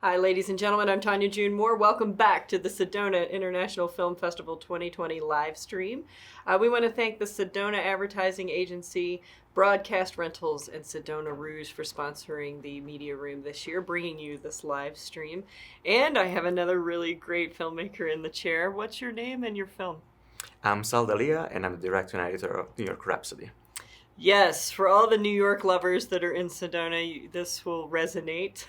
Hi, ladies and gentlemen. I'm Tanya June Moore. Welcome back to the Sedona International Film Festival 2020 live stream. We want to thank the Sedona Advertising Agency, Broadcast Rentals, and Sedona Rouge for sponsoring the media room this year, bringing you this live stream. And I have another really great filmmaker in the chair. What's your name and your film? I'm Salvatore D'Alia, and I'm the director and editor of New York Rhapsody. Yes, for all the New York lovers that are in Sedona, this will resonate.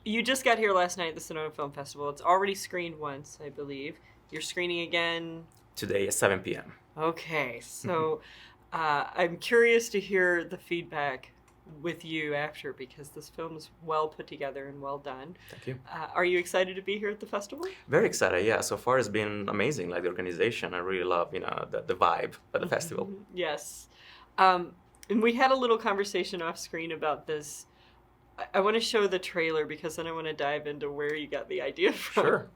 You just got here last night at the Sedona Film Festival. It's already screened once, I believe. You're screening again? Today at 7 p.m. Okay, so I'm curious to hear the feedback with you after, because this film is well put together and well done. Thank you. Are you excited to be here at the festival? Very excited, yeah. So far it's been amazing, like the organization. I really love, the vibe of the festival. Yes. And we had a little conversation off screen about this. I want to show the trailer because then I want to dive into where you got the idea from. Sure.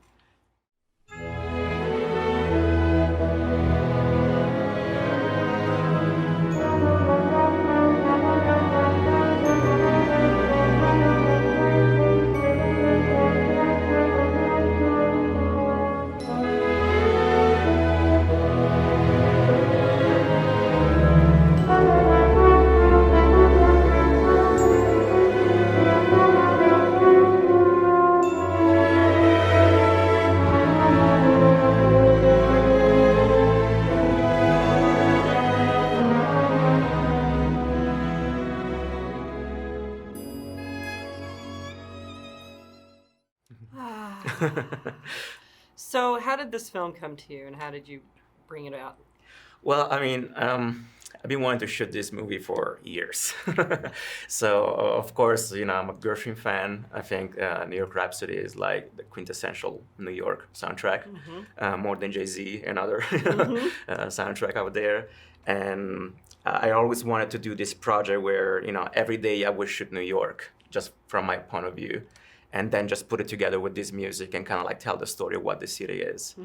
So how did this film come to you and how did you bring it out? Well, I've been wanting to shoot this movie for years. So, of course, I'm a Gershwin fan. I think New York Rhapsody is like the quintessential New York soundtrack, more than Jay-Z and other soundtrack out there. And I always wanted to do this project where, every day I would shoot New York, just from my point of view, and then just put it together with this music and kind of like tell the story of what the city is.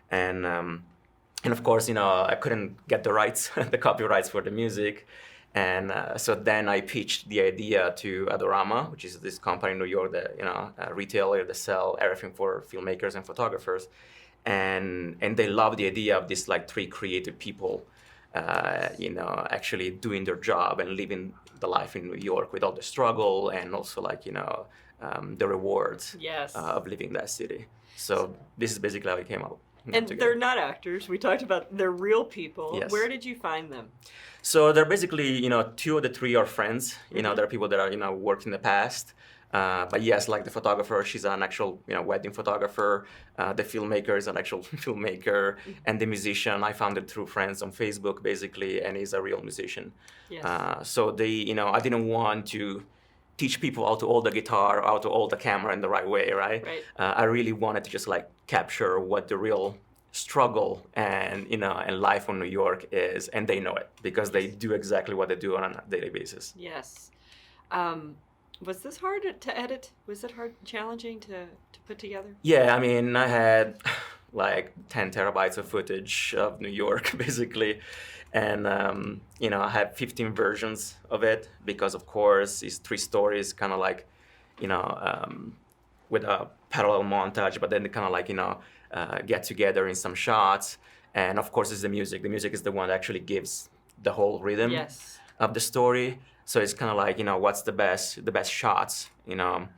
And of course, I couldn't get the rights, the copyrights for the music. And so then I pitched the idea to Adorama, which is this company in New York that, a retailer that sell everything for filmmakers and photographers. And they love the idea of these like three creative people, actually doing their job and living the life in New York with all the struggle and also like, the rewards of living that city. So this is basically how it came out. And they're not actors. We talked about they're real people. Yes. Where did you find them? So they're basically, two of the three are friends. There are people that are, worked in the past. But yes, like the photographer, she's an actual, wedding photographer. The filmmaker is an actual filmmaker. And the musician, I found it through friends on Facebook, basically, and he's a real musician. Yes. So they, I didn't want to teach people how to hold the guitar, how to hold the camera in the right way, right? I really wanted to just like capture what the real struggle and and life in New York is, and they know it because they do exactly what they do on a daily basis. Yes. Was this hard to edit? Was it challenging to put together? Yeah, I had like 10 terabytes of footage of New York, basically. And, I had 15 versions of it because, of course, it's three stories, kind of like, with a parallel montage, but then they kind of like, get together in some shots. And, of course, it's the music. The music is the one that actually gives the whole rhythm of the story. So it's kind of like, what's the best shots, and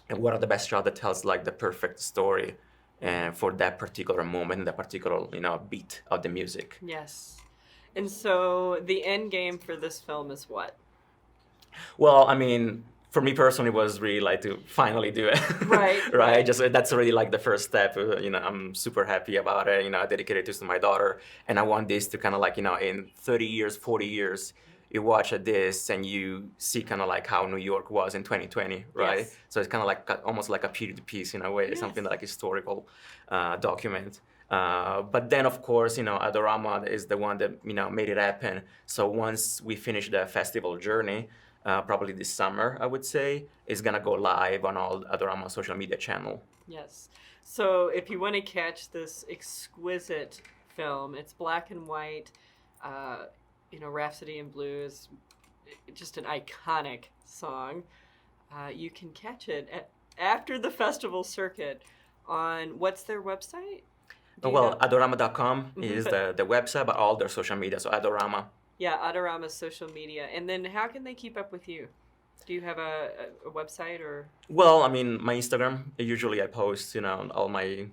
what are the best shots that tells like the perfect story for that particular moment, that particular, beat of the music. Yes. And so the end game for this film is what? Well, for me personally, it was really like to finally do it. Right. Just that's already like the first step. I'm super happy about it. I dedicated this to my daughter, and I want this to kind of like in 30 years, 40 years, you watch this and you see kind of like how New York was in 2020, right? Yes. So it's kind of like almost like a period piece in a way, something like historical document. But then, of course, Adorama is the one that, made it happen. So once we finish the festival journey, probably this summer, I would say, it's going to go live on all Adorama social media channel. Yes. So if you want to catch this exquisite film, it's black and white. Rhapsody in Blue is just an iconic song. You can catch it after the festival circuit on, what's their website? Well, Adorama.com Mhm, is the website, but all their social media. So Adorama. Yeah, Adorama's social media. And then how can they keep up with you? Do you have a website or Well, I mean, my Instagram, usually I post, all my,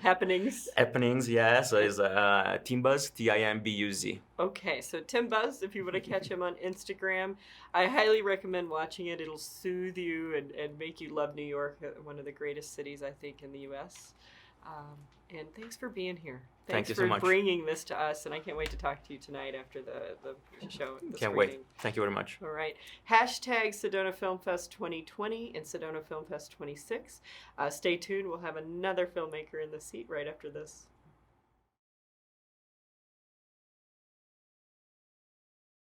happenings? happenings, yeah. So it's Timbuz, Timbuz. Okay, so Tim Buzz, if you want to catch him on Instagram, I highly recommend watching it. It'll soothe you and make you love New York, one of the greatest cities, I think, in the U.S. And thanks for being here. Thank Thanks you for so much. bringing this to us, and I can't wait to talk to you tonight after the show. The Can't screening. wait. Thank you very much. All right. Hashtag Sedona Film Fest 2020 and Sedona Film Fest 26. Stay tuned. We'll have another filmmaker in the seat right after this.